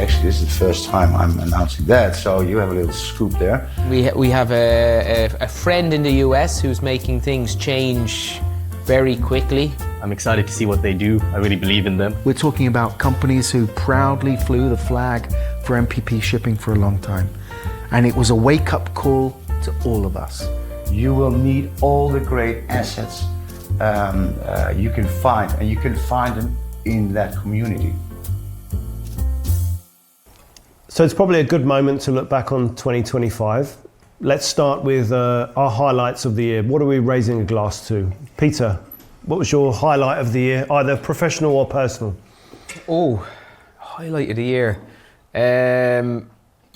actually, this is the first time I'm announcing that, so you have a little scoop there. We have a friend in the US who's making things change very quickly. I'm excited to see what they do. I really believe in them. We're talking about companies who proudly flew the flag for MPP shipping for a long time. And it was a wake-up call to all of us. You will need all the great assets you can find, and you can find them in that community. So it's probably a good moment to look back on 2025. Let's start with our highlights of the year. What are we raising a glass to? Peter, what was your highlight of the year, either professional or personal? Oh, highlight of the year.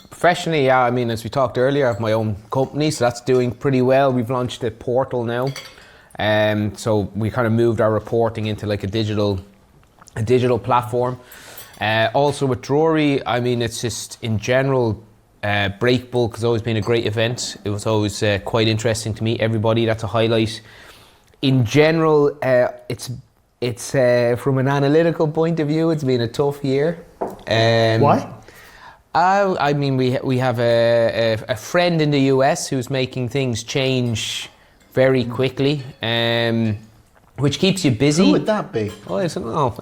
Professionally, yeah, I mean, as we talked earlier, I have my own company, so that's doing pretty well. We've launched a portal now. So we kind of moved our reporting into like a digital platform. Also with Drury, I mean, it's just in general, Break Bulk has always been a great event. It was always quite interesting to meet everybody. That's a highlight. In general, it's from an analytical point of view, it's been a tough year. Why? I mean, we have a friend in the US who's making things change very quickly, which keeps you busy. Who would that be? Oh, I don't know.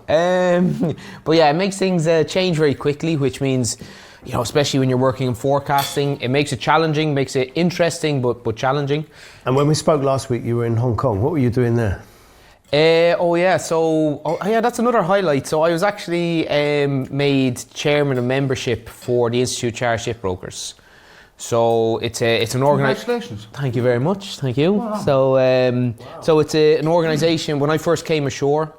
But yeah, it makes things change very quickly, which means, you know, especially when you're working in forecasting, it makes it challenging, makes it interesting, but challenging. And when we spoke last week, you were in Hong Kong. What were you doing there? That's another highlight. So I was actually made chairman of membership for the Institute of Chartered Shipbrokers. So it's an organisation. Congratulations. Thank you very much. Thank you. Wow. So it's an organisation. When I first came ashore,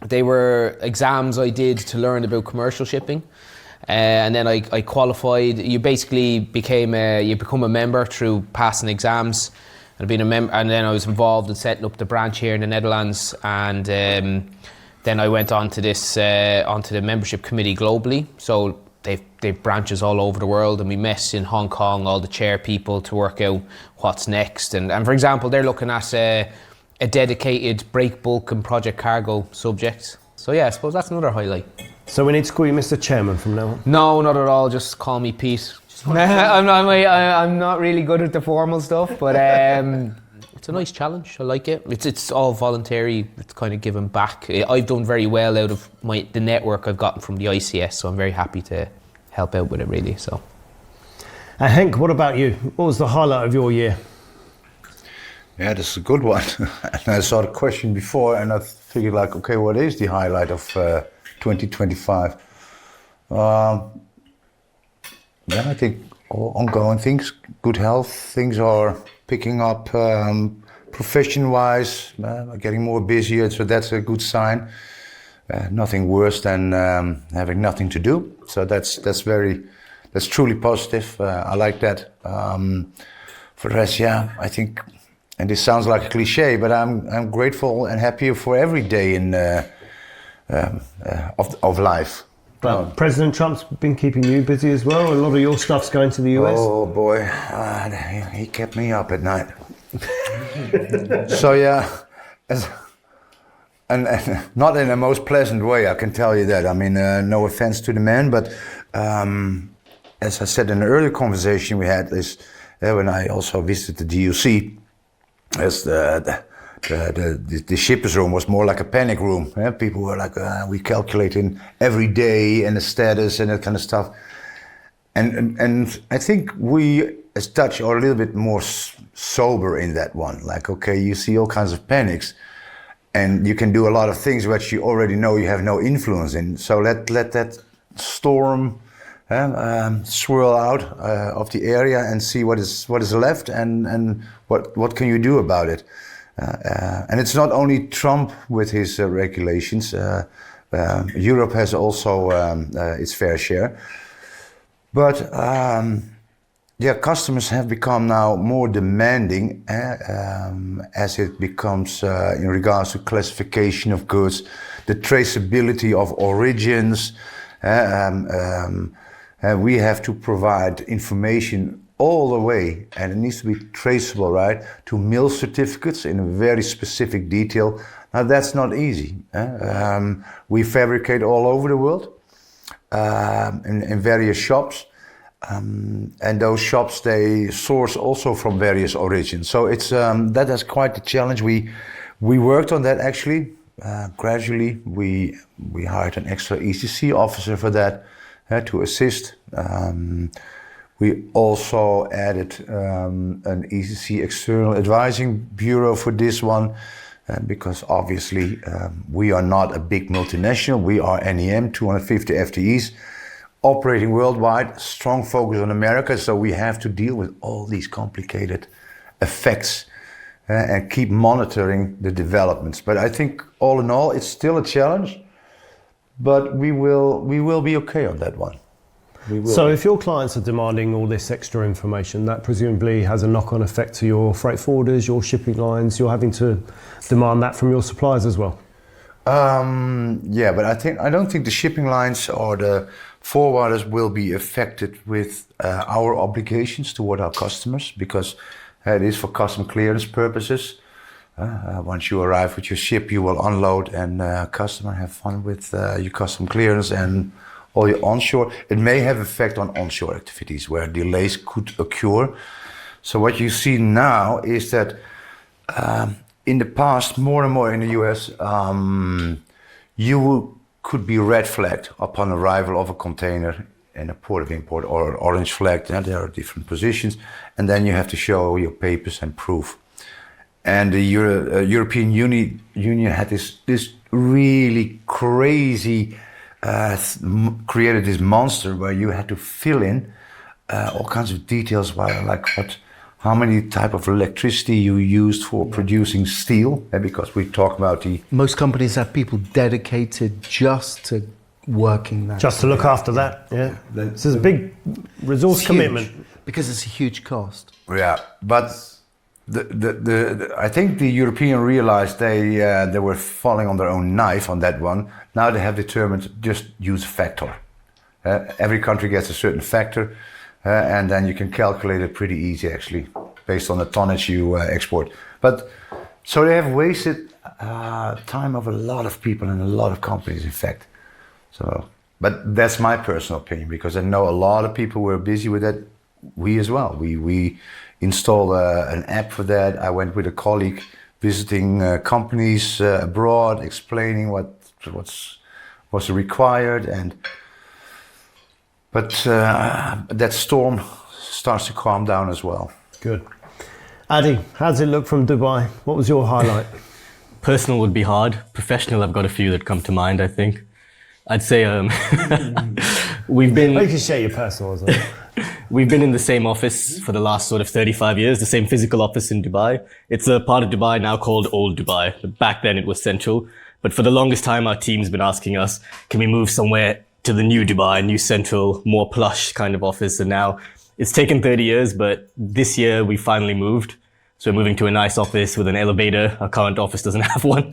they were exams I did to learn about commercial shipping. And then I qualified. You basically become a member through passing exams. I've been a member, and then I was involved in setting up the branch here in the Netherlands, and then I went on to onto the membership committee globally. So they've branches all over the world, and we met in Hong Kong, all the chair people, to work out what's next. And for example, they're looking at a dedicated break bulk and project cargo subject. So yeah, I suppose that's another highlight. So we need to call you Mr. Chairman from now on? No, not at all. Just call me Pete. I'm not really good at the formal stuff, but it's a nice challenge. I like it. It's all voluntary. It's kind of giving back. I've done very well out of the network I've gotten from the ICS, so I'm very happy to help out with it, really. So, Henk, what about you? What was the highlight of your year? Yeah, this is a good one. And I saw the question before, and I figured, like, okay, what is the highlight of 2025? Yeah, I think all ongoing things, good health, things are picking up profession-wise, getting more busier, so that's a good sign. Nothing worse than having nothing to do, so that's truly positive. I like that. For the rest, yeah, I think, and this sounds like a cliche, but I'm grateful and happy for every day in of life. But President Trump's been keeping you busy as well. A lot of your stuff's going to the US. Oh boy, he kept me up at night. So yeah, and not in the most pleasant way, I can tell you that. I mean, no offense to the man, but as I said in an earlier conversation we had, is when I also visited the DUC, as the shipper's room was more like a panic room. People were like, we calculating every day and the status and that kind of stuff. And I think we as Dutch are a little bit more sober in that one. Like, okay, you see all kinds of panics and you can do a lot of things which you already know you have no influence in. So let that storm swirl out of the area and see what is left and what can you do about it. And it's not only Trump with his regulations. Europe has also its fair share. But customers have become now more demanding as it becomes in regards to classification of goods, the traceability of origins. We have to provide information all the way, and it needs to be traceable, right, to mill certificates in a very specific detail. Now that's not easy. We fabricate all over the world. in various shops. And those shops, they source also from various origins. So it's that is quite a challenge. We worked on that actually. Gradually, we hired an extra ECC officer for that to assist. We also added an ECC external advising bureau for this one, because obviously we are not a big multinational. We are NEM, 250 FTEs, operating worldwide, strong focus on America. So we have to deal with all these complicated effects and keep monitoring the developments. But I think all in all, it's still a challenge, but we will be okay on that one. So if your clients are demanding all this extra information, that presumably has a knock-on effect to your freight forwarders, your shipping lines. You're having to demand that from your suppliers as well. Yeah, but I don't think the shipping lines or the forwarders will be affected with our obligations toward our customers, because it is for custom clearance purposes. Once you arrive with your ship, you will unload, and customer have fun with your custom clearance and all your onshore. It may have effect on onshore activities where delays could occur. So what you see now is that in the past, more and more in the US, you could be red flagged upon arrival of a container in a port of import, or orange flagged. There are different positions, and then you have to show your papers and proof. And the European Union had this really crazy, created this monster where you had to fill in all kinds of details, like how many type of electricity you used for producing steel, because we talk about the... Most companies have people dedicated just to working that. Just to look after that, yeah. This is a big resource commitment. Because it's a huge cost. Yeah, but I think the European realized they were falling on their own knife on that one. Now they have determined to just use a factor. Every country gets a certain factor, and then you can calculate it pretty easy actually, based on the tonnage you export. But so they have wasted time of a lot of people and a lot of companies, in fact. So, but that's my personal opinion, because I know a lot of people were busy with that. We as well. We installed an app for that. I went with a colleague visiting companies abroad, explaining what's required, but that storm starts to calm down as well. Good. Adi, how does it look from Dubai? What was your highlight? Personal would be hard. Professional, I've got a few that come to mind, I think. I'd say we've been... You can share your personal as well. We've been in the same office for the last sort of 35 years, the same physical office in Dubai. It's a part of Dubai now called Old Dubai. Back then it was central. But for the longest time, our team's been asking us, can we move somewhere to the new Dubai, new central, more plush kind of office? And now it's taken 30 years, but this year we finally moved. So we're moving to a nice office with an elevator. Our current office doesn't have one.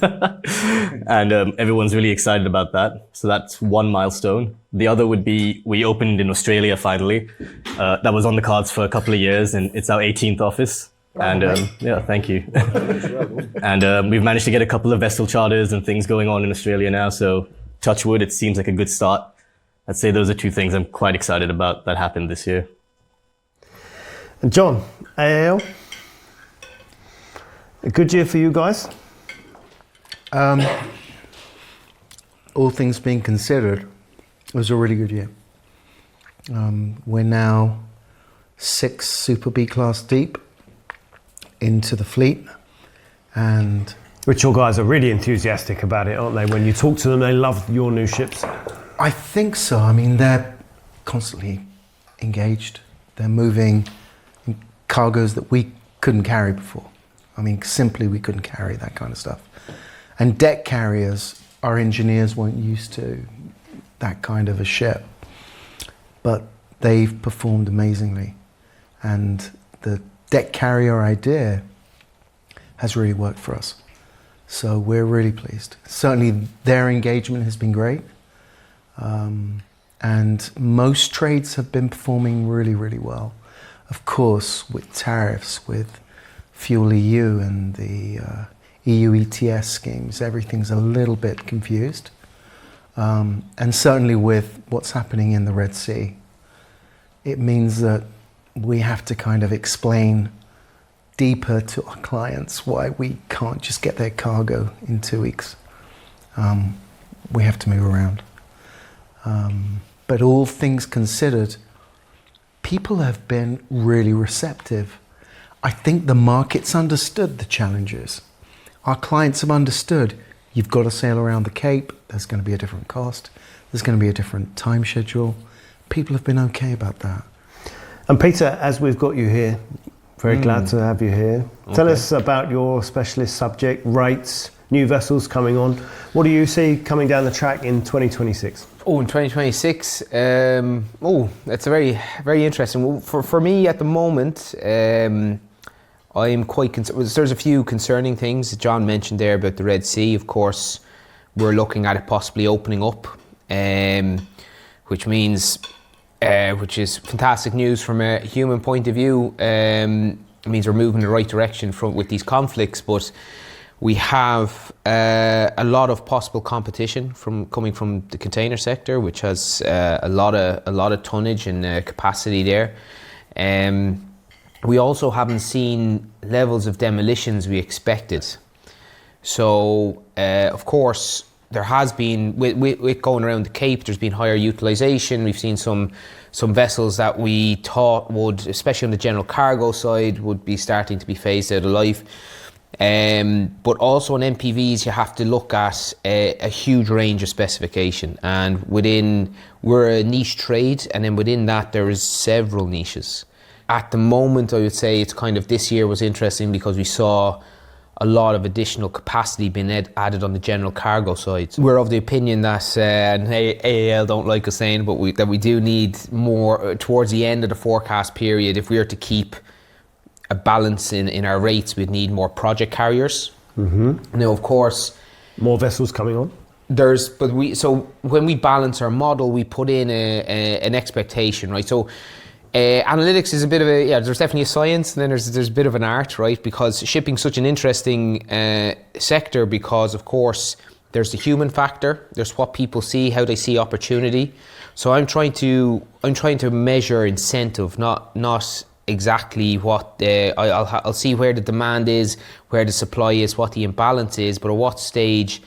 And everyone's really excited about that. So that's one milestone. The other would be we opened in Australia finally. That was on the cards for a couple of years, and it's our 18th office. And yeah, thank you. And we've managed to get a couple of vessel charters and things going on in Australia now. So touch wood, it seems like a good start. I'd say those are two things I'm quite excited about that happened this year. And John, AAL? A good year for you guys? All things being considered, it was a really good year. We're now 6 Super B class deep into the fleet, and which your guys are really enthusiastic about it, aren't they? When you talk to them, they love your new ships. I think so. I mean, they're constantly engaged. They're moving cargoes that we couldn't carry before. I mean, simply we couldn't carry that kind of stuff. And deck carriers, our engineers weren't used to that kind of a ship, but they've performed amazingly. And the deck carrier idea has really worked for us. So we're really pleased. Certainly their engagement has been great. And most trades have been performing really, really well. Of course, with tariffs, with Fuel EU and the EU ETS schemes, everything's a little bit confused. And certainly with what's happening in the Red Sea, it means that we have to kind of explain deeper to our clients why we can't just get their cargo in 2 weeks. We have to move around. But all things considered, people have been really receptive. I think the market's understood the challenges. Our clients have understood you've got to sail around the Cape, there's going to be a different cost, there's going to be a different time schedule. People have been okay about that. And Peter, as we've got you here, very glad to have you here. Okay. Tell us about your specialist subject, rates, new vessels coming on. What do you see coming down the track in 2026? Oh, in 2026, that's a very, very interesting. Well, for me at the moment, I'm quite concerned. There's a few concerning things that John mentioned there about the Red Sea. Of course, we're looking at it possibly opening up, which means, which is fantastic news from a human point of view. It means we're moving in the right direction with these conflicts, but we have a lot of possible competition coming from the container sector, which has a lot of tonnage and capacity there. We also haven't seen levels of demolitions we expected. So, of course, there has been, with going around the Cape, there's been higher utilisation. We've seen some vessels that we thought would, especially on the general cargo side, would be starting to be phased out of life. But also on MPVs, you have to look at a huge range of specification. And we're a niche trade, and then within that, there is several niches. At the moment, I would say it's kind of, this year was interesting because we saw a lot of additional capacity being added on the general cargo side. We're of the opinion that, and AAL don't like us saying, but that we do need more towards the end of the forecast period. If we are to keep a balance in our rates, we'd need more project carriers. Mm-hmm. Now, of course, more vessels coming on. So when we balance our model, we put in an expectation, right? So analytics is a bit of there's definitely a science, and then there's a bit of an art, right? Because shipping's such an interesting sector, because of course there's the human factor, there's what people see, how they see opportunity. So I'm trying to measure incentive, not exactly what I'll see where the demand is, where the supply is, what the imbalance is, but at what stage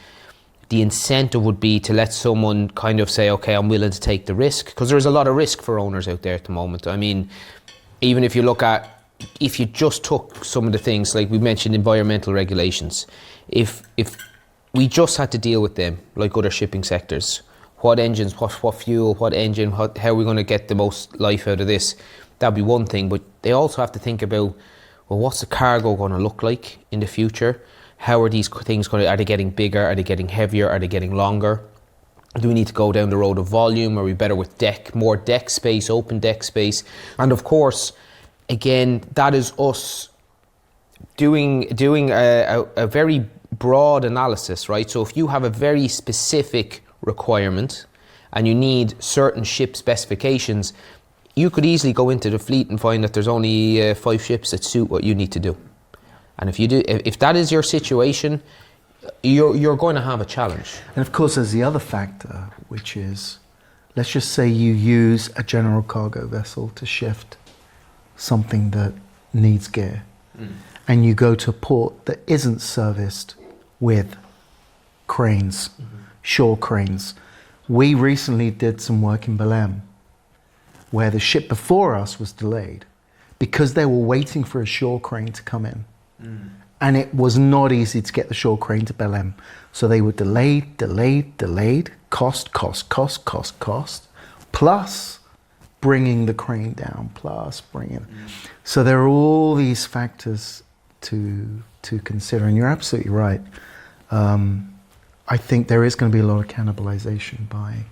the incentive would be to let someone kind of say, okay, I'm willing to take the risk, because there's a lot of risk for owners out there at the moment. I mean, even if you look at, if you just took some of the things, like we mentioned, environmental regulations, if we just had to deal with them like other shipping sectors, what engines, what fuel, what engine, how are we going to get the most life out of this? That'd be one thing, but they also have to think about, well, what's the cargo going to look like in the future? How are these things going to, are they getting bigger? Are they getting heavier? Are they getting longer? Do we need to go down the road of volume? Are we better with more deck space, open deck space? And of course, again, that is us doing a very broad analysis, right? So if you have a very specific requirement and you need certain ship specifications, you could easily go into the fleet and find that there's only 5 ships that suit what you need to do. And if that is your situation, you're going to have a challenge. And of course, there's the other factor, which is, let's just say you use a general cargo vessel to shift something that needs gear, and you go to a port that isn't serviced with cranes, shore cranes. We recently did some work in Belém, where the ship before us was delayed because they were waiting for a shore crane to come in. And it was not easy to get the shore crane to Belém. So they were delayed, cost, plus bringing the crane down, plus bringing. So there are all these factors to consider, and you're absolutely right. I think there is going to be a lot of cannibalization by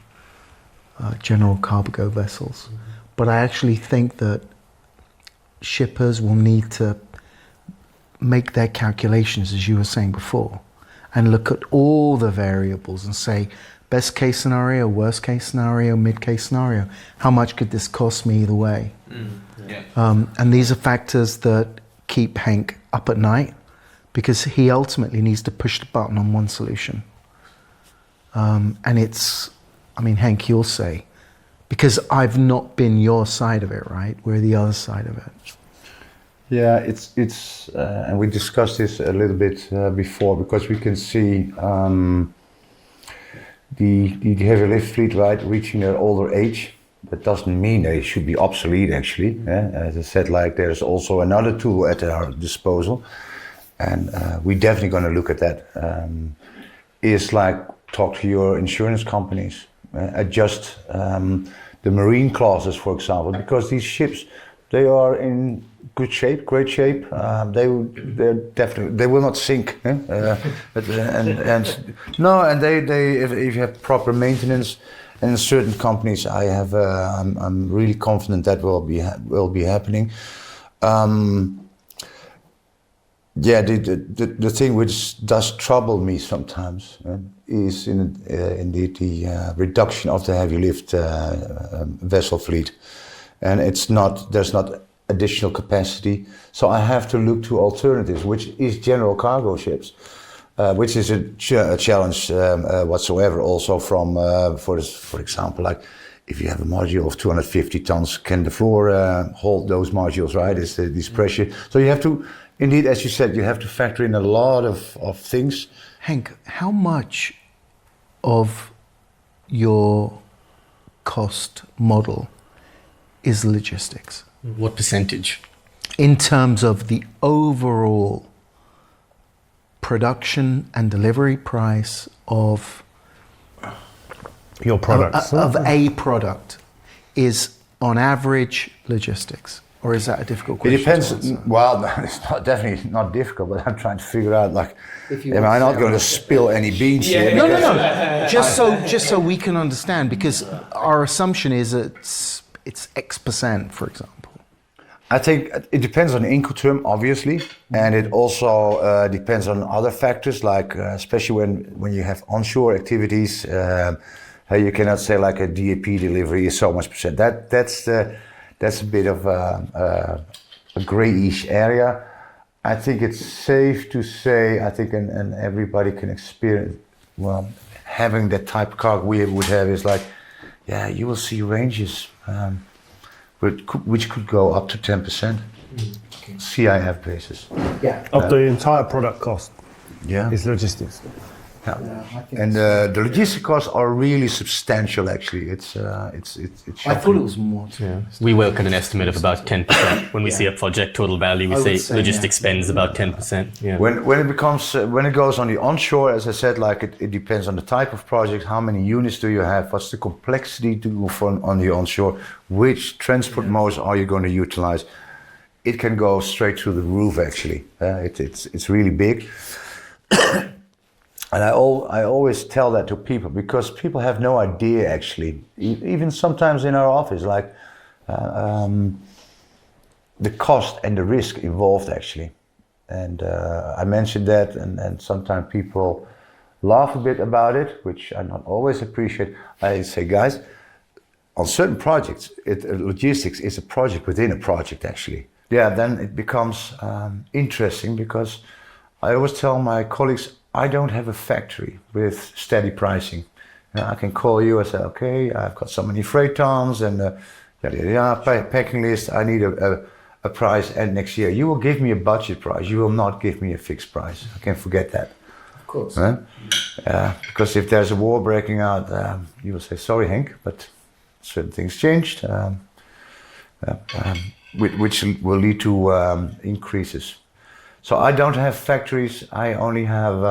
general cargo vessels. But I actually think that shippers will need to make their calculations, as you were saying before, and look at all the variables and say, best case scenario, worst case scenario, mid case scenario, how much could this cost me either way? And these are factors that keep Henk up at night, because he ultimately needs to push the button on one solution. And it's, I mean, Henk, you'll say, because I've not been your side of it, right? We're the other side of it. Yeah, it's and we discussed this a little bit before, because we can see the heavy lift fleet, right, reaching their older age. That doesn't mean they should be obsolete, actually. As I said, like, there's also another tool at our disposal, and we're definitely going to look at that. Is like, talk to your insurance companies, adjust the marine clauses, for example, because these ships, they are in good shape, great shape. They're definitely, they will not sink. And they if you have proper maintenance, and in certain companies, I'm really confident that will be happening. Yeah, the thing which does trouble me sometimes is indeed the reduction of the heavy lift vessel fleet, and there's not additional capacity. So I have to look to alternatives, which is general cargo ships, which is a challenge whatsoever. Also from for example, like, if you have a module of 250 tons, can the floor hold those modules, right? Is this pressure? So you have to, indeed, as you said, you have to factor in a lot of things. Henk, how much of your cost model is logistics? What percentage? In terms of the overall production and delivery price of Your products. of a product is on average logistics, or is that a difficult It question? depends. to answer? Well, it's definitely not difficult, but I'm trying to figure out, like, If you am want I to not say going to spill any beans here? No, Because- just so we can understand, because our assumption is it's X percent, for example. I think it depends on the Incoterm, obviously, and it also depends on other factors, like especially when you have onshore activities. You cannot say like a DAP delivery is so much percent. That's a bit of a grayish area. I think it's safe to say, I think, and everybody can experience, well, having that type of cargo we would have is like, yeah, you will see ranges which could go up to 10%. CIF basis. Yeah. Of the entire product cost Yeah. is logistics. Yeah. And the logistic costs are really substantial, actually. It's I shocking. thought it was more. We work on an estimate of about 10%. When we see a project total value, we I would say say, logistics spends about 10%. Yeah. When it goes on the onshore, as I said, like, it depends on the type of project, how many units do you have, what's the complexity to go on the onshore, which transport modes are you going to utilize. It can go straight through the roof, actually. It's really big. And I always tell that to people, because people have no idea, actually, even sometimes in our office, like the cost and the risk involved, actually. And I mentioned that, and sometimes people laugh a bit about it, which I not always appreciate. I say, guys, on certain projects, logistics is a project within a project, actually. Yeah, then it becomes interesting, because I always tell my colleagues, I don't have a factory with steady pricing. I can call you and say, okay, I've got so many freight tons and packing list. I need a price end next year. You will give me a budget price. You will not give me a fixed price. I can forget that. Of course. Because if there's a war breaking out, you will say, sorry, Henk, but certain things changed, which will lead to increases. So I don't have factories. I only have.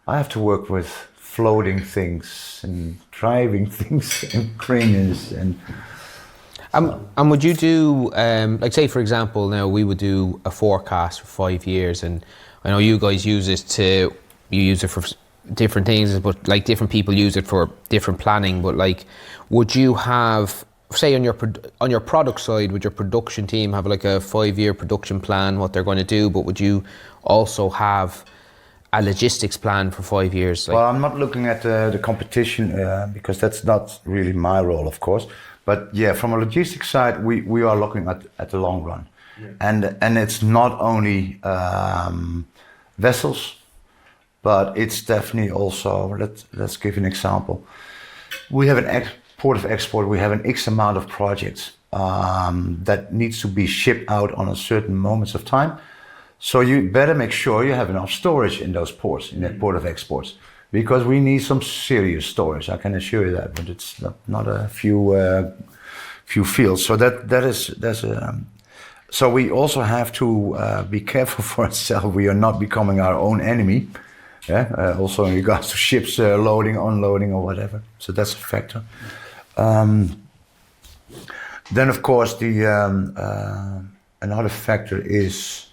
I have to work with floating things and driving things and cranes and. And would you do, like, say for example, now we would do a forecast for 5 years, and I know you guys use it for different things, but like different people use it for different planning. But like, would you have, say on your product side, would your production team have like a 5-year production plan, what they're going to do, but would you also have a logistics plan for 5 years? Like, well, I'm not looking at the competition because that's not really my role, of course. But yeah, from a logistics side, we are looking at the long run. Yeah. And it's not only vessels, but it's definitely also, let's give an example. We have an port of export, we have an X amount of projects that needs to be shipped out on a certain moments of time. So you better make sure you have enough storage in those ports, in that port of exports, because we need some serious storage. I can assure you that, but it's not a few fields. So so we also have to be careful for ourselves. We are not becoming our own enemy. Yeah, also in regards to ships loading, unloading, or whatever. So that's a factor. Then, of course, another factor is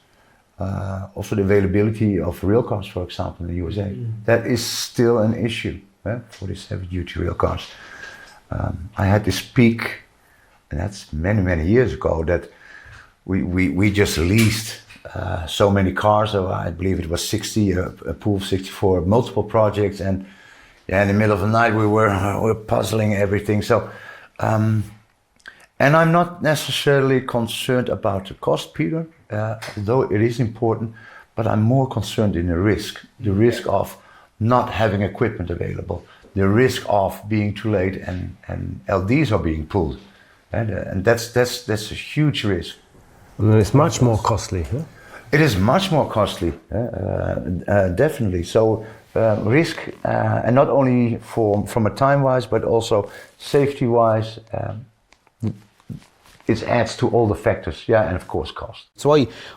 also the availability of rail cars, for example, in the USA. That is still an issue for these heavy-duty rail cars. I had this peak, and that's many years ago, that we just leased so many cars. So I believe it was 60, a pool of 64, multiple projects, and in the middle of the night we were puzzling everything. So. And I'm not necessarily concerned about the cost, Peter, though it is important, but I'm more concerned in the risk of not having equipment available, the risk of being too late and LDs are being pulled. And that's a huge risk. And it's much more costly, huh? It is much more costly, definitely. So risk, and not only from a time-wise, but also safety-wise, it adds to all the factors, and of course cost. So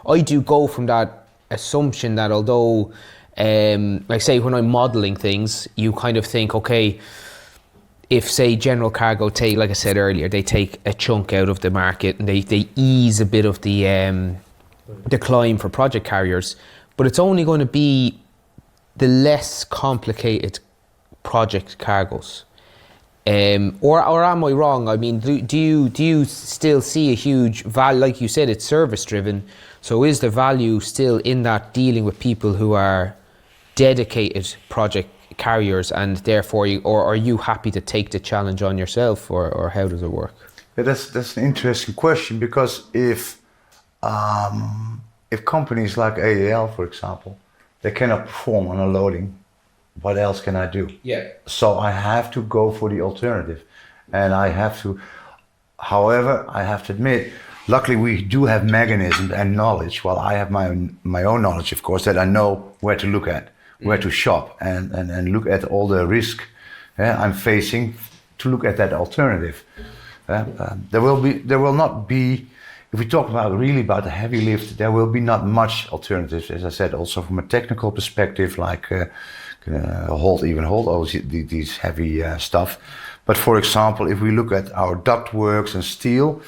I do go from that assumption that although, like say when I'm modelling things, you kind of think, okay, if say general cargo like I said earlier, they take a chunk out of the market and they ease a bit of the decline for project carriers, but it's only going to be the less complicated project cargoes. Or am I wrong? I mean, do you still see a huge value? Like you said, it's service driven. So is the value still in that dealing with people who are dedicated project carriers, and therefore, or are you happy to take the challenge on yourself, or how does it work? Yeah, that's an interesting question, because if companies like AAL, for example, they cannot perform on a loading, what else can I do? Yeah. So I have to go for the alternative, and however, I have to admit, luckily we do have mechanisms and knowledge. Well, I have my own knowledge, of course, that I know where to look at, where to shop, and look at all the risk I'm facing to look at that alternative. There will not be, if we talk about the heavy lift, there will be not much alternatives, as I said, also from a technical perspective, like hold all these heavy stuff. But for example, if we look at our ductworks and steel,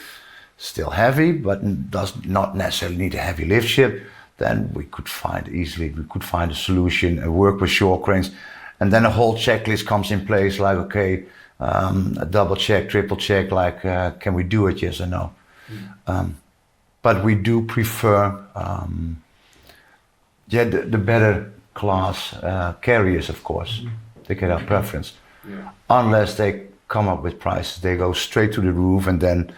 still heavy, but does not necessarily need a heavy lift ship, then we could find a solution, work with shore cranes, and then a whole checklist comes in place, like, okay, a double check, triple check, like, can we do it, yes or no? But we do prefer the better class carriers, of course. They get our preference. Unless they come up with prices, they go straight to the roof, and then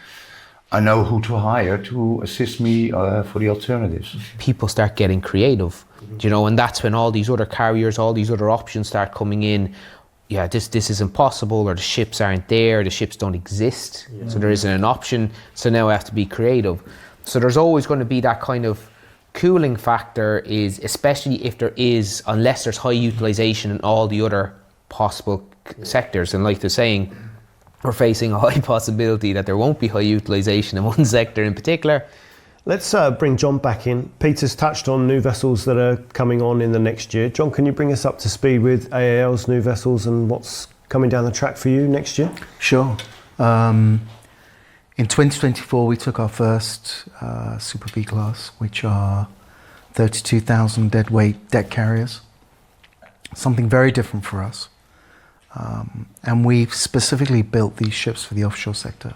I know who to hire to assist me for the alternatives. People start getting creative, and that's when all these other carriers, all these other options start coming in. Yeah, this is impossible, or the ships aren't there, the ships don't exist, so there isn't an option, so now I have to be creative. So there's always going to be that kind of cooling factor, is especially if there is, unless there's high utilization in all the other possible sectors. And like they're saying, we're facing a high possibility that there won't be high utilization in one sector in particular. Let's bring John back in. Peter's touched on new vessels that are coming on in the next year. John, can you bring us up to speed with AAL's new vessels and what's coming down the track for you next year? Sure. In 2024, we took our first Super B class, which are 32,000 deadweight deck carriers. Something very different for us. And we've specifically built these ships for the offshore sector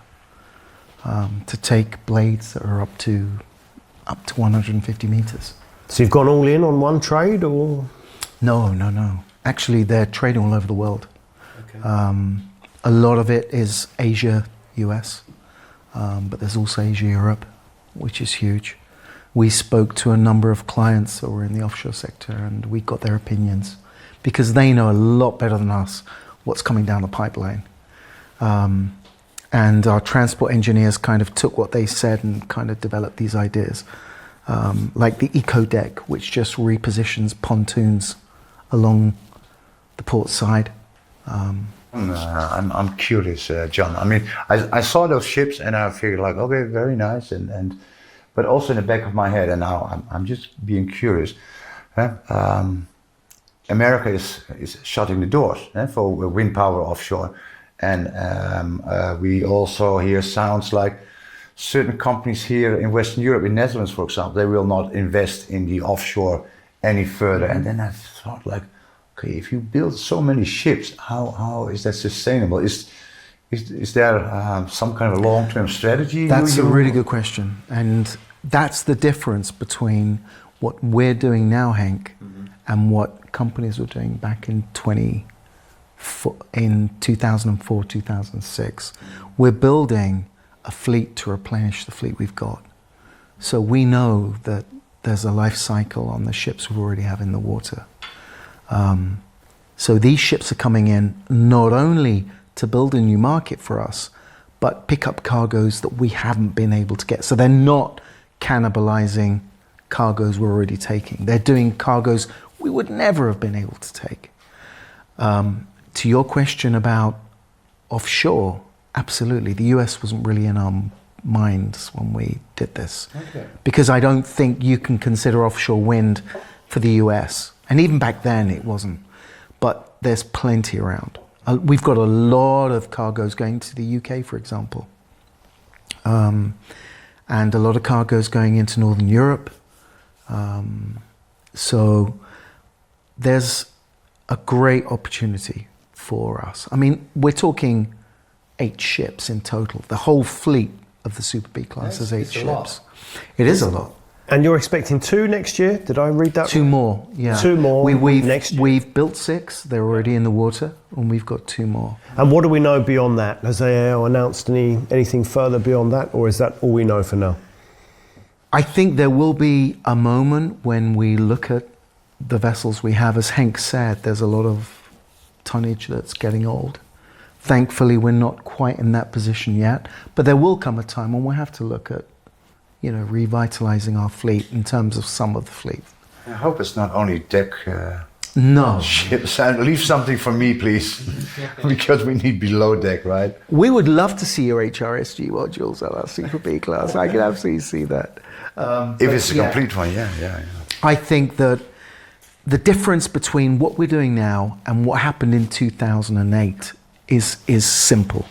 to take blades that are up to 150 meters. So you've gone all in on one trade, or? No. Actually, they're trading all over the world. Okay. A lot of it is Asia, US. But there's also Asia, Europe, which is huge. We spoke to a number of clients that were in the offshore sector, and we got their opinions. because they know a lot better than us what's coming down the pipeline. And our transport engineers kind of took what they said and kind of developed these ideas. Like the eco deck, which just repositions pontoons along the port side. I'm curious, John. I mean, I saw those ships and I figured like, okay, very nice, but also in the back of my head, and now I'm just being curious. America is shutting the doors for wind power offshore, and we also hear sounds like certain companies here in Western Europe, in Netherlands, for example, they will not invest in the offshore any further. And then I thought like, okay, if you build so many ships, how is that sustainable? Is there some kind of a long-term strategy? That's a really good question. And that's the difference between what we're doing now, Henk, and what companies were doing back in 2004, 2006. We're building a fleet to replenish the fleet we've got. So we know that there's a life cycle on the ships we already have in the water. So these ships are coming in not only to build a new market for us, but pick up cargoes that we haven't been able to get. So they're not cannibalizing cargoes we're already taking. They're doing cargoes we would never have been able to take. To your question about offshore, absolutely. The US wasn't really in our minds when we did this. Okay. Because I don't think you can consider offshore wind for the US. And even back then it wasn't. But there's plenty around. We've got a lot of cargoes going to the UK, for example. And a lot of cargoes going into Northern Europe. So there's a great opportunity for us. I mean, we're talking 8 ships in total. The whole fleet of the Super B class is 8 ships. It is a lot. And you're expecting 2 next year? Did I read that? 2 more, yeah. 2 more next year? We've built 6. They're already in the water, and we've got 2 more. And what do we know beyond that? Has AAO announced anything further beyond that, or is that all we know for now? I think there will be a moment when we look at the vessels we have. As Henk said, there's a lot of tonnage that's getting old. Thankfully, we're not quite in that position yet, but there will come a time when we'll have to look at, revitalizing our fleet in terms of some of the fleet. I hope it's not only deck no ships. Leave something for me, please, because we need below deck, right? We would love to see your HRSG modules on our Super B class. I can absolutely see that. If it's a complete one, yeah. I think that the difference between what we're doing now and what happened in 2008 is simple.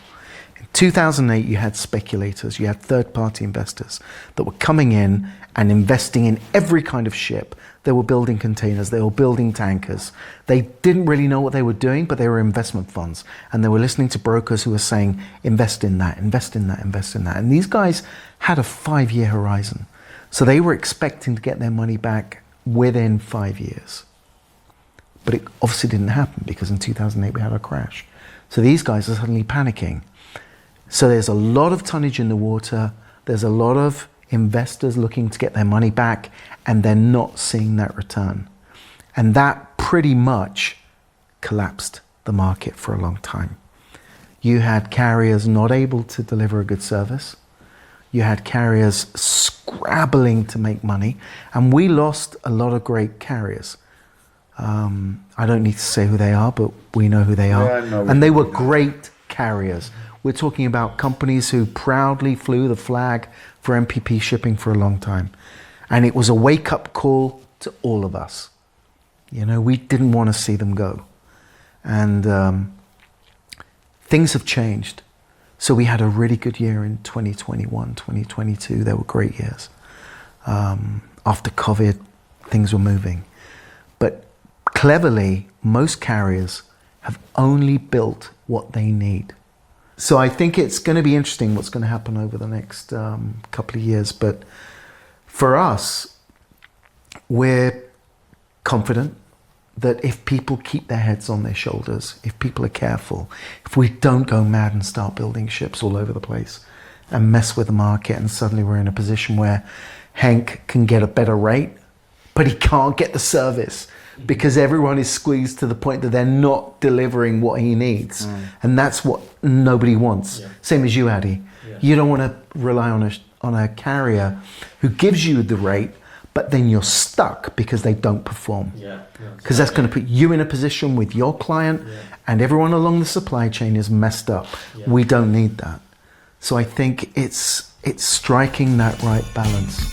In 2008, you had speculators, you had third-party investors that were coming in and investing in every kind of ship. They were building containers, they were building tankers. They didn't really know what they were doing, but they were investment funds. And they were listening to brokers who were saying, invest in that, invest in that, invest in that. And these guys had a 5-year horizon. So they were expecting to get their money back within 5 years. But it obviously didn't happen because in 2008 we had a crash. So these guys are suddenly panicking. So there's a lot of tonnage in the water. There's a lot of investors looking to get their money back, and they're not seeing that return. And that pretty much collapsed the market for a long time. You had carriers not able to deliver a good service. You had carriers scrabbling to make money, and we lost a lot of great carriers. I don't need to say who they are, but we know who they are. Yeah, and they were great carriers. We're talking about companies who proudly flew the flag for MPP shipping for a long time. And it was a wake-up call to all of us. We didn't want to see them go. And things have changed. So we had a really good year in 2021, 2022. They were great years. After COVID, things were moving. But cleverly, most carriers have only built what they need. So I think it's going to be interesting what's going to happen over the next couple of years. But for us, we're confident that if people keep their heads on their shoulders, if people are careful, if we don't go mad and start building ships all over the place and mess with the market, and suddenly we're in a position where Henk can get a better rate, but he can't get the service because everyone is squeezed to the point that they're not delivering what he needs. And that's what nobody wants. Same as you, Addy. You don't want to rely on a carrier who gives you the rate, but then you're stuck because they don't perform. Because that's going to put you in a position with your client, and everyone along the supply chain is messed up. We don't need that. So I think it's striking that right balance.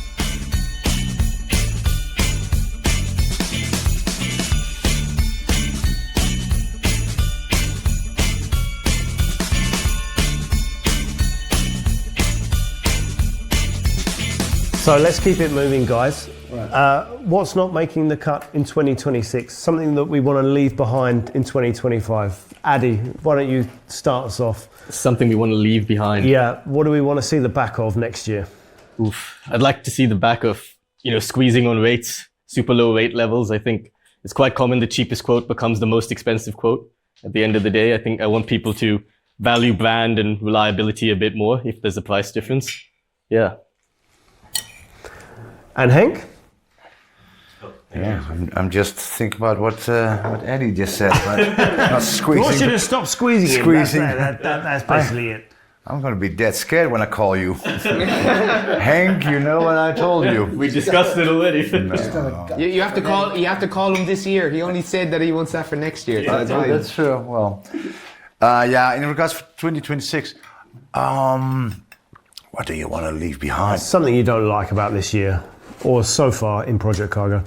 So let's keep it moving, guys. What's not making the cut in 2026? Something that we want to leave behind in 2025. Addy, why don't you start us off? Something we want to leave behind. Yeah, what do we want to see the back of next year? I'd like to see the back of, squeezing on rates, super low rate levels. I think it's quite common the cheapest quote becomes the most expensive quote at the end of the day. I think I want people to value brand and reliability a bit more if there's a price difference. Yeah. And Henk? Yeah, I'm just thinking about what Eddie just said. But not squeezing. I want you to stop squeezing him. Squeezing. That's basically it. I'm going to be dead scared when I call you. Hank, you know what I told you. We discussed it already. No. You have to call him this year. He only said that he wants that for next year. So That's true. Well, in regards to 2026, what do you want to leave behind? Something you don't like about this year, or so far in Project Cargo?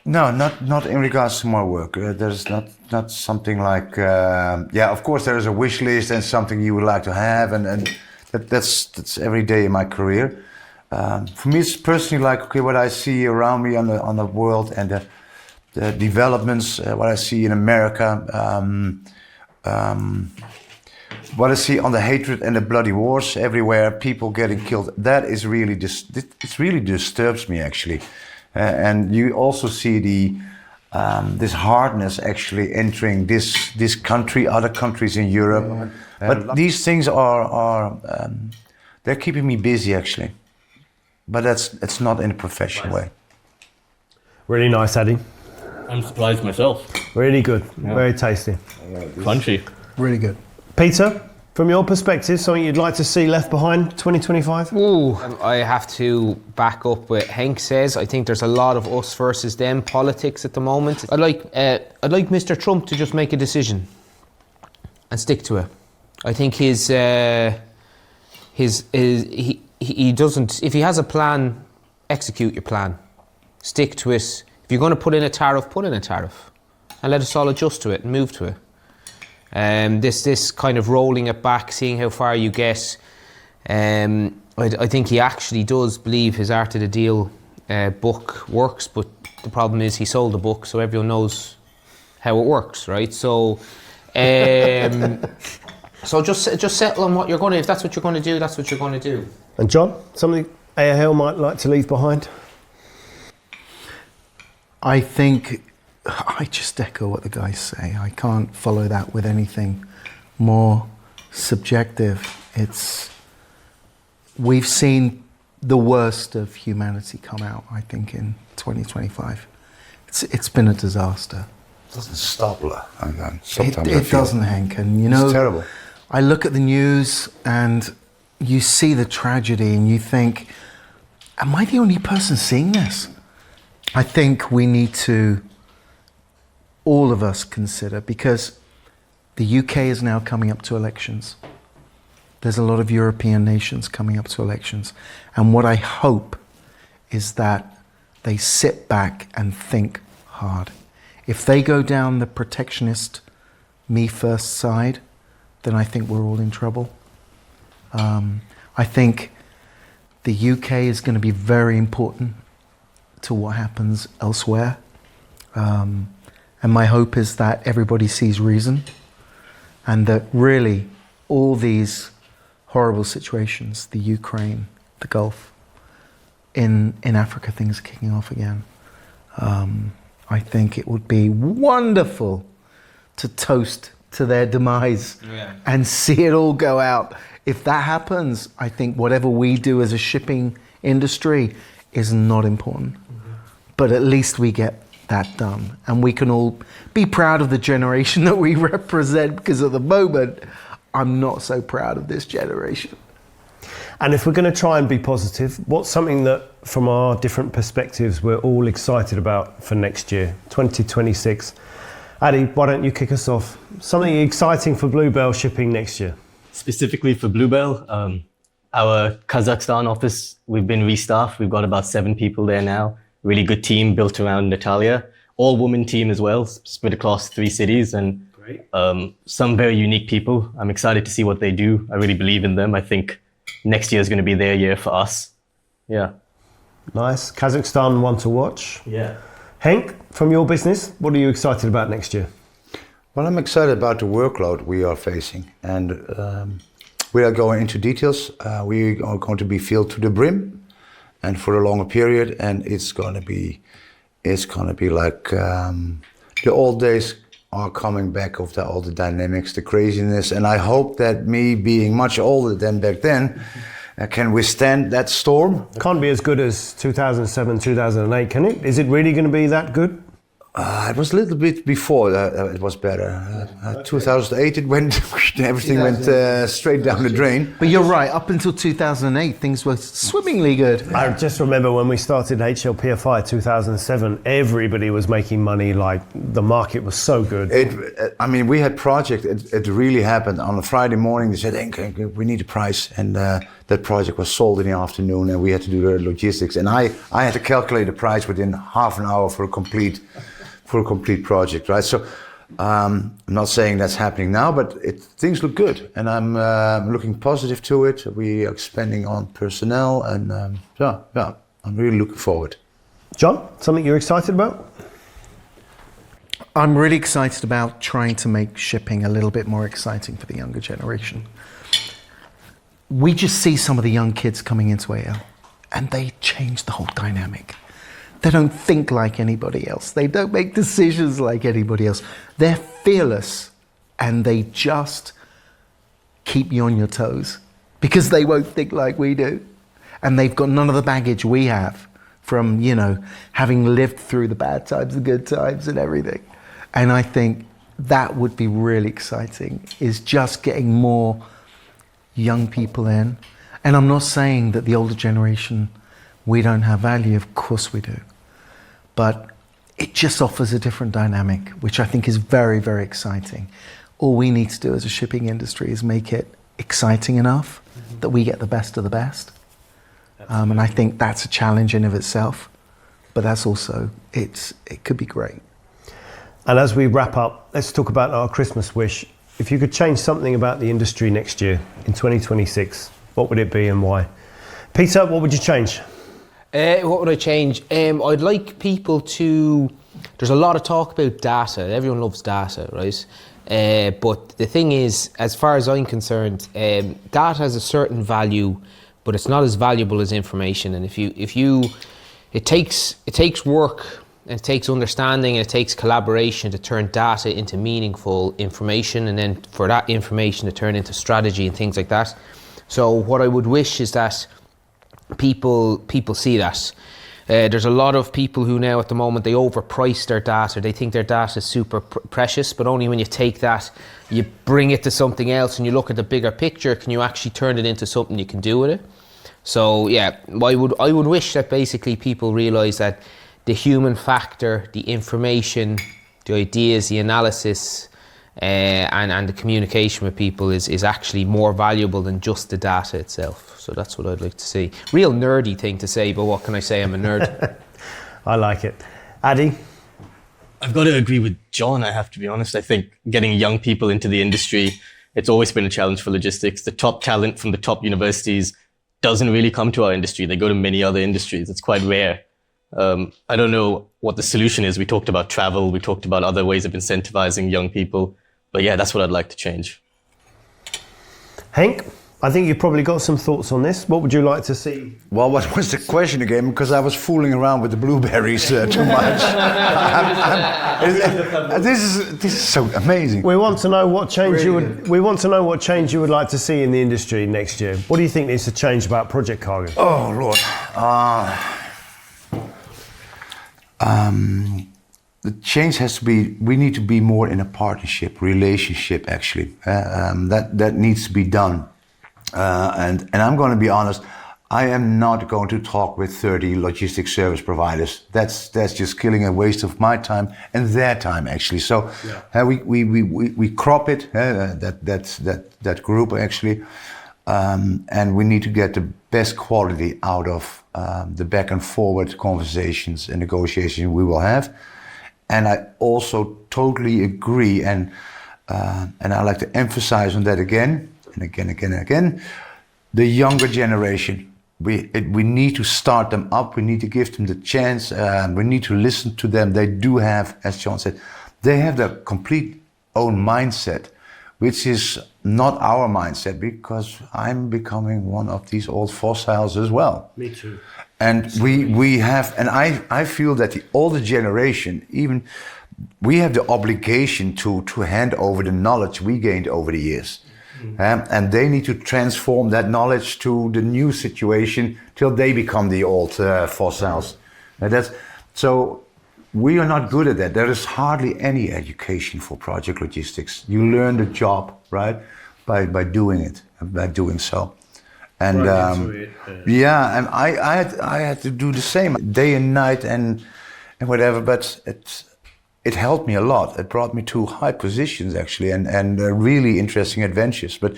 No, not in regards to my work. There's not something like of course there is a wish list and something you would like to have, and that's every day in my career. For me, it's personally like what I see around me on the world and the developments, what I see in America, what I see on the hatred and the bloody wars everywhere, people getting killed. That is really it really disturbs me actually. And you also see this hardness actually entering this country, other countries in Europe. But these things are they're keeping me busy actually. But it's not in a professional way. Really nice, Addy. I'm surprised myself. Really good. Very tasty. Crunchy. Really good. Peter, from your perspective, something you'd like to see left behind 2025? Ooh, I have to back up what Henk says. I think there's a lot of us versus them politics at the moment. I'd like Mr. Trump to just make a decision and stick to it. I think he doesn't. If he has a plan, execute your plan. Stick to it. If you're going to put in a tariff, put in a tariff, and let us all adjust to it and move to it. This kind of rolling it back, seeing how far you get. I think he actually does believe his Art of the Deal book works, but the problem is he sold the book, so everyone knows how it works, right? So, so just settle on what you're going to. If that's what you're going to do, that's what you're going to do. And John, something AHL might like to leave behind? I think I just echo what the guys say. I can't follow that with anything more subjective. We've seen the worst of humanity come out, I think, in 2025. It's been a disaster. It doesn't stop. It doesn't, Henk. And it's terrible. I look at the news and you see the tragedy and you think, am I the only person seeing this? I think we need to, all of us, consider, because the UK is now coming up to elections. There's a lot of European nations coming up to elections. And what I hope is that they sit back and think hard. If they go down the protectionist, me first side, then I think we're all in trouble. I think the UK is going to be very important to what happens elsewhere. And my hope is that everybody sees reason and that really all these horrible situations, the Ukraine, the Gulf, in Africa, things are kicking off again. I think it would be wonderful to toast to their demise and see it all go out. If that happens, I think whatever we do as a shipping industry is not important. But at least we get that done. And we can all be proud of the generation that we represent, because at the moment, I'm not so proud of this generation. And if we're going to try and be positive, what's something that, from our different perspectives, we're all excited about for next year, 2026? Adi, why don't you kick us off? Something exciting for Bluebell shipping next year. Specifically for Bluebell, our Kazakhstan office, we've been restaffed. We've got about 7 people there now. Really good team built around Natalia. All-woman team as well, split across 3 cities, and some very unique people. I'm excited to see what they do. I really believe in them. I think next year is going to be their year for us. Yeah. Nice. Kazakhstan one to watch. Yeah. Henk, from your business, what are you excited about next year? Well, I'm excited about the workload we are facing, and we are going into details. We are going to be filled to the brim, and for a longer period, and it's going to be like the old days are coming back of all the dynamics, the craziness, and I hope that me being much older than back then can withstand that storm. Can't be as good as 2007, 2008, can it? Is it really going to be that good? It was a little bit before it was better. 2008, it went, everything went straight down the drain. But you're right, up until 2008, things were swimmingly good. I just remember when we started HLPFI 2007, everybody was making money, like the market was so good. We had project, it really happened. On a Friday morning, they said, Henk, we need a price. And that project was sold in the afternoon, and we had to do the logistics. And I had to calculate the price within half an hour for a complete project, right? So I'm not saying that's happening now, but things look good, and I'm looking positive to it. We are expanding on personnel, and I'm really looking forward. John, something you're excited about? I'm really excited about trying to make shipping a little bit more exciting for the younger generation. We just see some of the young kids coming into AL, and they change the whole dynamic. They don't think like anybody else. They don't make decisions like anybody else. They're fearless, and they just keep you on your toes because they won't think like we do. And they've got none of the baggage we have from, having lived through the bad times, the good times and everything. And I think that would be really exciting, is just getting more young people in. And I'm not saying that the older generation, we don't have value. Of course we do. But it just offers a different dynamic, which I think is very, very exciting. All we need to do as a shipping industry is make it exciting enough that we get the best of the best. And I think that's a challenge in of itself, but that's also, it could be great. And as we wrap up, let's talk about our Christmas wish. If you could change something about the industry next year, in 2026, what would it be and why? Peter, what would you change? What would I change? I'd like people to... There's a lot of talk about data. Everyone loves data, right? But the thing is, as far as I'm concerned, data has a certain value, but it's not as valuable as information. And it takes work, and it takes understanding, and it takes collaboration to turn data into meaningful information, and then for that information to turn into strategy and things like that. So what I would wish is that people see that. There's a lot of people who now at the moment, they overprice their data. They think their data is super precious, but only when you take that, you bring it to something else and you look at the bigger picture, can you actually turn it into something you can do with it? So yeah, I would wish that basically people realise that the human factor, the information, the ideas, the analysis, and the communication with people is actually more valuable than just the data itself. So that's what I'd like to see. Real nerdy thing to say, but what can I say? I'm a nerd. I like it. Adi? I've got to agree with John, I have to be honest. I think getting young people into the industry, it's always been a challenge for logistics. The top talent from the top universities doesn't really come to our industry. They go to many other industries. It's quite rare. I don't know what the solution is. We talked about travel. We talked about other ways of incentivizing young people. But yeah, that's what I'd like to change. Henk, I think you've probably got some thoughts on this. What would you like to see? Well, what was the question again? Because I was fooling around with the blueberries too much. This is so amazing. We want to know what change We want to know what change you would like to see in the industry next year. What do you think needs to change about Project Cargo? Oh Lord. the change has to be. We need to be more in a partnership, relationship. Actually, that needs to be done. And I'm going to be honest. I am not going to talk with 30 logistics service providers. That's just killing a waste of my time and their time actually. So we crop it. That group actually, and we need to get the best quality out of the back and forward conversations and negotiations we will have. And I also totally agree, and I like to emphasize on that again and again. The younger generation. We need to start them up. We need to give them the chance. We need to listen to them. They do have, as John said, they have their complete own mindset, which is not our mindset, because I'm becoming one of these old fossils as well. Me too. And we have, and I feel that the older generation, even we have the obligation to hand over the knowledge we gained over the years. And they need to transform that knowledge to the new situation till they become the old fossils. So we are not good at that. There is hardly any education for project logistics. You learn the job, right, by doing it, by doing so. And and I had to do the same day and night and whatever, but it helped me a lot. It brought me to high positions actually, and really interesting adventures. But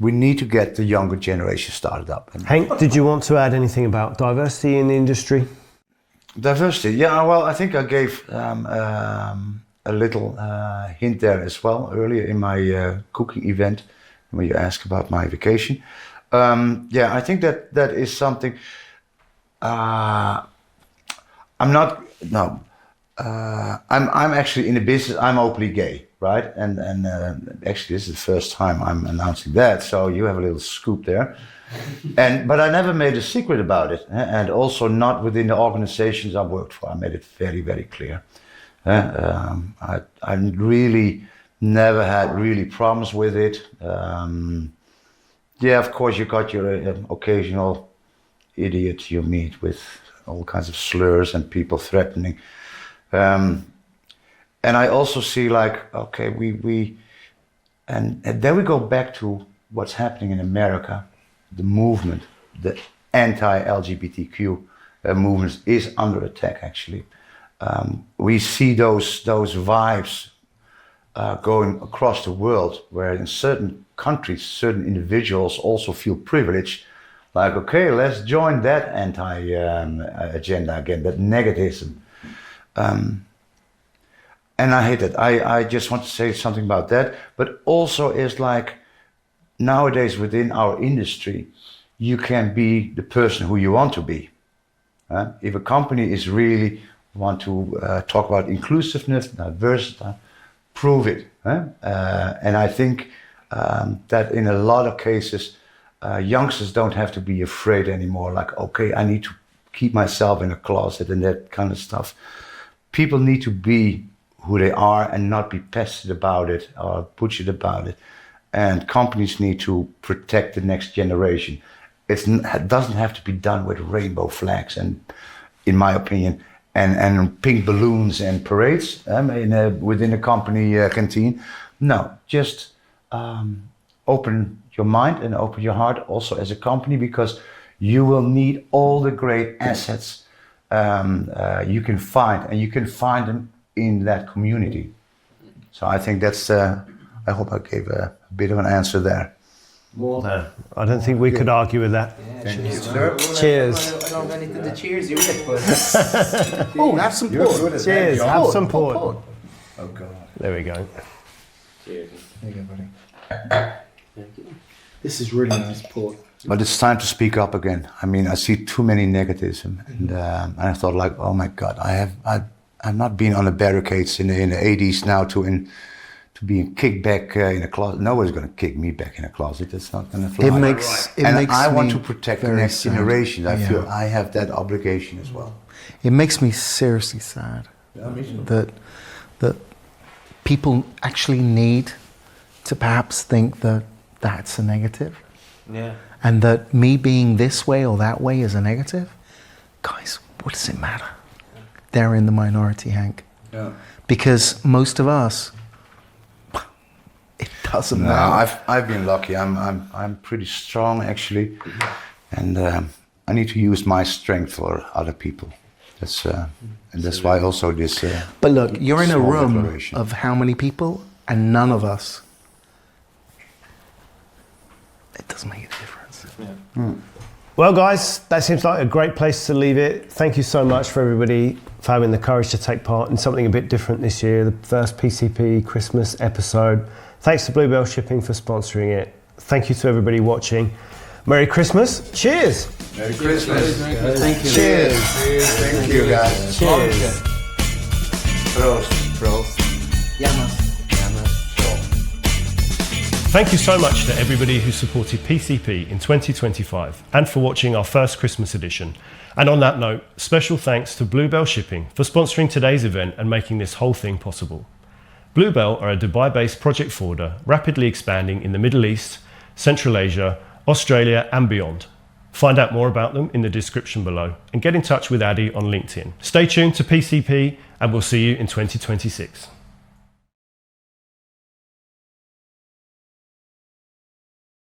we need to get the younger generation started up. Henk, did you want to add anything about diversity in the industry? Diversity, yeah. Well, I think I gave a little hint there as well earlier in my cooking event when you asked about my vacation. I think that is something. I'm actually in the business. I'm openly gay, right? And actually, this is the first time I'm announcing that. So you have a little scoop there. But I never made a secret about it, and also not within the organizations I worked for. I made it very, very clear. I really never had really problems with it. Of course, you got your occasional idiot you meet with all kinds of slurs and people threatening. And I also see okay, and then we go back to what's happening in America. The movement, the anti-LGBTQ movement is under attack actually. We see those vibes going across the world, where in certain countries, certain individuals also feel privileged. Like, okay, let's join that agenda again, that negativism. And I hate it. I just want to say something about that. But also is nowadays within our industry, you can be the person who you want to be. If a company is really want to talk about inclusiveness, diversity, prove it. And I think that in a lot of cases, youngsters don't have to be afraid anymore. Okay, I need to keep myself in a closet and that kind of stuff. People need to be who they are and not be pestered about it or butchered about it. And companies need to protect the next generation. It doesn't have to be done with rainbow flags and, in my opinion, and pink balloons and parades within a company canteen. No, just open your mind and open your heart also as a company, because you will need all the great assets you can find, and you can find them in that community. So I think that's, I hope I gave a bit of an answer there. More than. I don't think we could argue with that. Yeah, Cheers. I don't have anything to cheers you with, but... Oh, have some port. Cheers, have some port. Oh God. There we go. There you go, buddy. This is really nice port. But it's time to speak up again. I mean, I see too many negativism, and I thought oh my God, I've not been on the barricades in the 80s now to being kicked back in a closet. Nobody's going to kick me back in a closet. That's not going to fly. It makes I want me to protect the very next sad. generation. I Yeah. feel I have that obligation as well. It makes me seriously sad that people actually need to perhaps think that that's a negative. Yeah. And that me being this way or that way is a negative. Guys, what does it matter? They're in the minority, Henk. Yeah. Because most of us, it doesn't No, matter. I've been lucky. I'm pretty strong actually, and I need to use my strength for other people. That's why also this. But look, you're in a small room declaration. of how many people, and none of us. It doesn't make a difference. Well, guys, that seems like a great place to leave it. Thank you so much for everybody for having the courage to take part in something a bit different this year, the first PCP Christmas episode. Thanks to Bluebell Shipping for sponsoring it. Thank you to everybody watching. Merry Christmas. Cheers. Merry Christmas. Thank you. Cheers. Thank you, guys. Cheers. Prost. Thank you so much to everybody who supported PCP in 2025 and for watching our first Christmas edition. And on that note, special thanks to Bluebell Shipping for sponsoring today's event and making this whole thing possible. Bluebell are a Dubai-based project forwarder rapidly expanding in the Middle East, Central Asia, Australia and beyond. Find out more about them in the description below and get in touch with Addy on LinkedIn. Stay tuned to PCP and we'll see you in 2026.